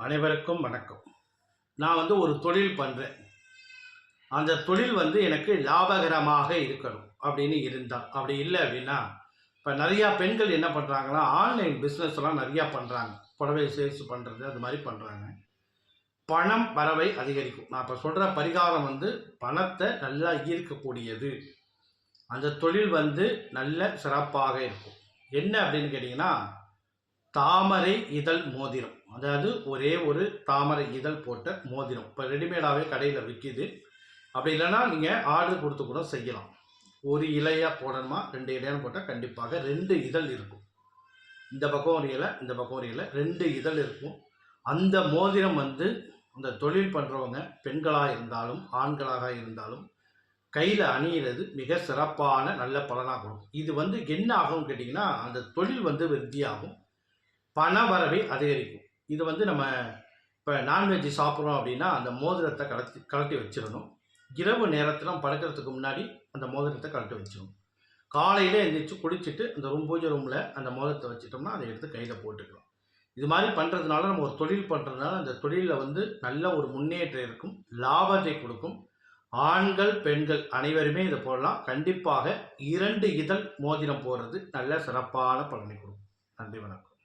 அனைவருக்கும் வணக்கம். நான் ஒரு தொழில் பண்ணுறேன். அந்த தொழில் எனக்கு லாபகரமாக இருக்கணும் அப்படின்னு இருந்தால், அப்படி இல்லை அப்படின்னா, இப்போ நிறையா பெண்கள் என்ன பண்ணுறாங்கன்னா, ஆன்லைன் பிஸ்னஸ்லாம் நிறையா பண்ணுறாங்க. புடவை சேல்ஸ் பண்ணுறது அது மாதிரி பண்ணுறாங்க. பணம் வரவை அதிகரிக்கும். நான் இப்போ சொல்கிற பரிகாரம் பணத்தை நல்லா ஈர்க்கக்கூடியது. அந்த தொழில் நல்ல சிறப்பாக இருக்கும். என்ன அப்படின்னு கேட்டிங்கன்னா, தாமரை இதழ் மோதிரம். அதாவது ஒரே ஒரு தாமரை இதழ் போட்ட மோதிரம். இப்போ ரெடிமேடாகவே கடையில் விற்கிது. அப்படி இல்லைன்னா நீங்கள் ஆர்டர் கொடுத்து கூட செய்யலாம். ஒரு இலையாக போடணுமா, 2 இலையான்னு போட்டால் கண்டிப்பாக 2 இதழ் இருக்கும். இந்த பக்கம் ஒரு இலை, இந்த பக்கம் ஒரு இலை, 2 இதழ் இருக்கும். அந்த மோதிரம் அந்த தொழில் பண்ணுறவங்க பெண்களாக இருந்தாலும் ஆண்களாக இருந்தாலும் கையில் அணியிறது மிக சிறப்பான நல்ல பலனாக கொடுக்கும். இது என்ன ஆகும்னு கேட்டிங்கன்னா, அந்த தொழில் விருத்தியாகும். பண வரவை அதிகரிக்கும். இது நம்ம இப்போ நான்வெஜ் சாப்பிட்றோம் அப்படின்னா அந்த மோதிரத்தை கழட்டி வச்சிடணும். இரவு நேரத்தில் படுக்கிறதுக்கு முன்னாடி அந்த மோதிரத்தை கழட்டி வச்சிடணும். காலையில் எழுந்திரிச்சு குளிச்சுட்டு அந்த பூஜை ரூமில் அந்த மோதிரத்தை வச்சிட்டோம்னா அதை எடுத்து கையில் போட்டுக்கலாம். இது மாதிரி பண்ணுறதுனால நம்ம ஒரு தொழில் பண்ணுறதுனால அந்த தொழிலில் நல்ல ஒரு முன்னேற்றம் இருக்கும், லாபத்தை கொடுக்கும். ஆண்கள் பெண்கள் அனைவருமே இதை போடலாம். கண்டிப்பாக 2 இதழ் மோதிரம் போடுறது நல்ல சிறப்பான பலனை கொடுக்கும். நன்றி, வணக்கம்.